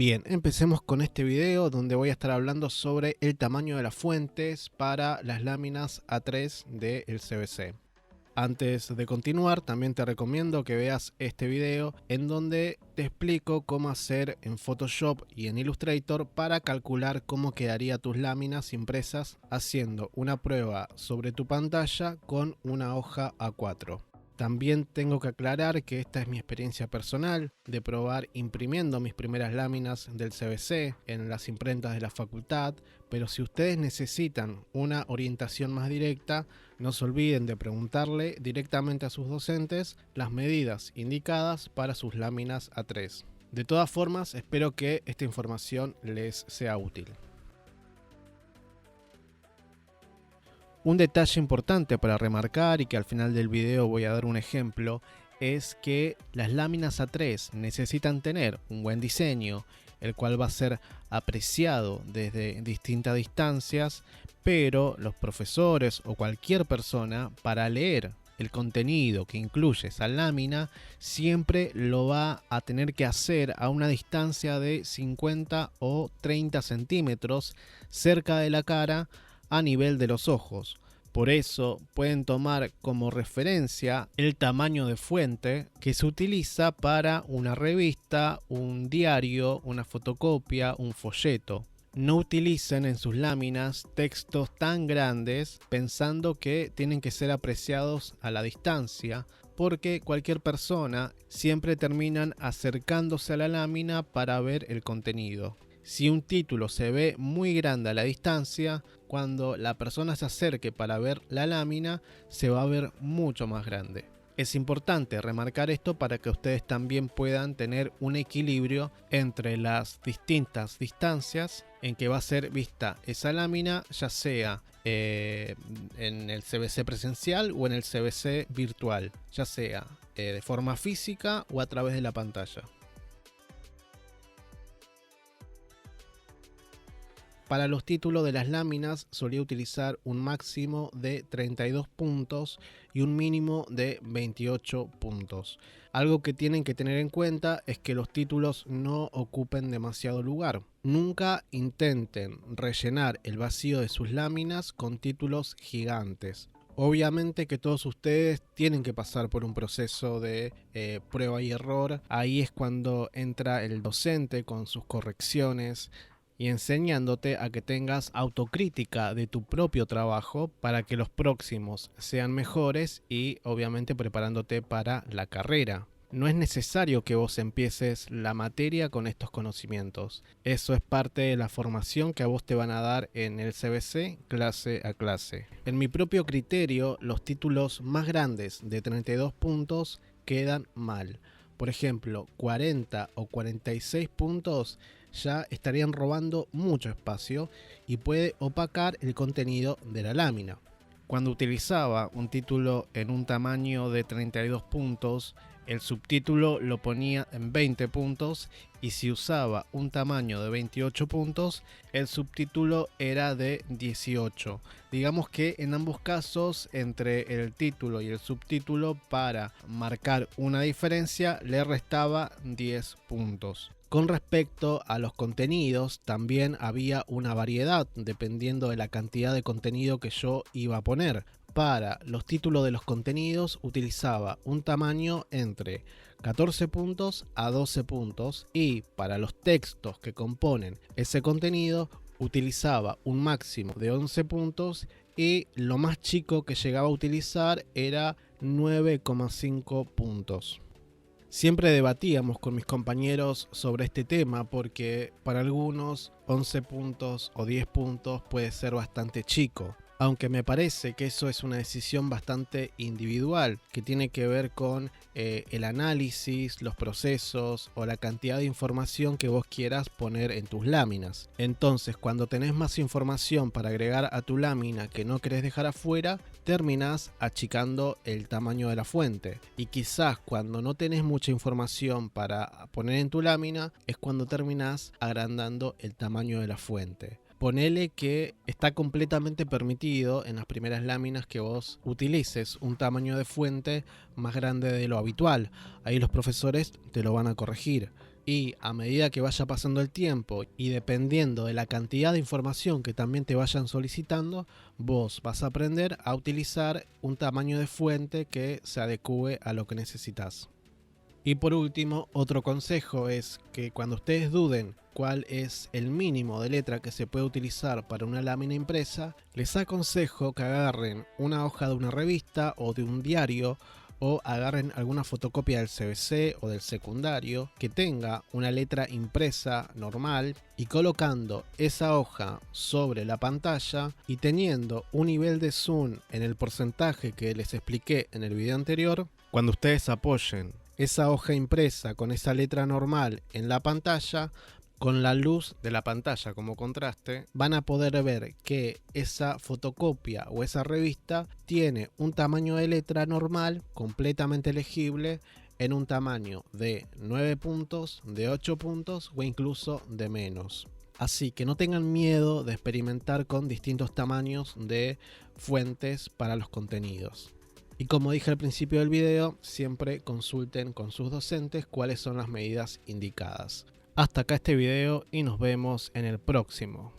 Bien, empecemos con este video donde voy a estar hablando sobre el tamaño de las fuentes para las láminas A3 del CBC. Antes de continuar, también te recomiendo que veas este video en donde te explico cómo hacer en Photoshop y en Illustrator para calcular cómo quedaría tus láminas impresas haciendo una prueba sobre tu pantalla con una hoja A4. También tengo que aclarar que esta es mi experiencia personal de probar imprimiendo mis primeras láminas del CBC en las imprentas de la facultad, pero si ustedes necesitan una orientación más directa, no se olviden de preguntarle directamente a sus docentes las medidas indicadas para sus láminas A3. De todas formas, espero que esta información les sea útil. Un detalle importante para remarcar y que al final del video voy a dar un ejemplo es que las láminas A3 necesitan tener un buen diseño, el cual va a ser apreciado desde distintas distancias, pero los profesores o cualquier persona para leer el contenido que incluye esa lámina siempre lo va a tener que hacer a una distancia de 50 o 30 centímetros cerca de la cara a nivel de los ojos. Por eso pueden tomar como referencia el tamaño de fuente que se utiliza para una revista, un diario, una fotocopia, un folleto. No utilicen en sus láminas textos tan grandes pensando que tienen que ser apreciados a la distancia, porque cualquier persona siempre terminan acercándose a la lámina para ver el contenido. Si un título se ve muy grande a la distancia, cuando la persona se acerque para ver la lámina, se va a ver mucho más grande. Es importante remarcar esto para que ustedes también puedan tener un equilibrio entre las distintas distancias en que va a ser vista esa lámina, ya sea en el CBC presencial o en el CBC virtual, ya sea de forma física o a través de la pantalla. Para los títulos de las láminas solía utilizar un máximo de 32 puntos y un mínimo de 28 puntos. Algo que tienen que tener en cuenta es que los títulos no ocupen demasiado lugar. Nunca intenten rellenar el vacío de sus láminas con títulos gigantes. Obviamente que todos ustedes tienen que pasar por un proceso de prueba y error. Ahí es cuando entra el docente con sus correcciones y enseñándote a que tengas autocrítica de tu propio trabajo para que los próximos sean mejores y obviamente preparándote para la carrera. No es necesario que vos empieces la materia con estos conocimientos. Eso es parte de la formación que a vos te van a dar en el CBC clase a clase. En mi propio criterio, los títulos más grandes de 32 puntos quedan mal. Por ejemplo, 40 o 46 puntos ya estarían robando mucho espacio y puede opacar el contenido de la lámina. Cuando utilizaba un título en un tamaño de 32 puntos, el subtítulo lo ponía en 20 puntos y si usaba un tamaño de 28 puntos, el subtítulo era de 18. Digamos que en ambos casos, entre el título y el subtítulo, para marcar una diferencia, le restaba 10 puntos. Con respecto a los contenidos, también había una variedad dependiendo de la cantidad de contenido que yo iba a poner. Para los títulos de los contenidos utilizaba un tamaño entre 14 puntos a 12 puntos y para los textos que componen ese contenido utilizaba un máximo de 11 puntos y lo más chico que llegaba a utilizar era 9,5 puntos. Siempre debatíamos con mis compañeros sobre este tema porque para algunos 11 puntos o 10 puntos puede ser bastante chico. Aunque me parece que eso es una decisión bastante individual, que tiene que ver con el análisis, los procesos o la cantidad de información que vos quieras poner en tus láminas. Entonces, cuando tenés más información para agregar a tu lámina que no querés dejar afuera, terminás achicando el tamaño de la fuente. Y quizás cuando no tenés mucha información para poner en tu lámina, es cuando terminás agrandando el tamaño de la fuente. Ponele que está completamente permitido en las primeras láminas que vos utilices un tamaño de fuente más grande de lo habitual. Ahí los profesores te lo van a corregir. Y a medida que vaya pasando el tiempo y dependiendo de la cantidad de información que también te vayan solicitando, vos vas a aprender a utilizar un tamaño de fuente que se adecue a lo que necesitas. Y por último, otro consejo es que cuando ustedes duden cuál es el mínimo de letra que se puede utilizar para una lámina impresa, les aconsejo que agarren una hoja de una revista o de un diario, o agarren alguna fotocopia del CBC o del secundario que tenga una letra impresa normal, y colocando esa hoja sobre la pantalla y teniendo un nivel de zoom en el porcentaje que les expliqué en el video anterior, cuando ustedes apoyen esa hoja impresa con esa letra normal en la pantalla, con la luz de la pantalla como contraste, van a poder ver que esa fotocopia o esa revista tiene un tamaño de letra normal completamente legible en un tamaño de 9 puntos, de 8 puntos o incluso de menos. Así que no tengan miedo de experimentar con distintos tamaños de fuentes para los contenidos. Y como dije al principio del video, siempre consulten con sus docentes cuáles son las medidas indicadas. Hasta acá este video y nos vemos en el próximo.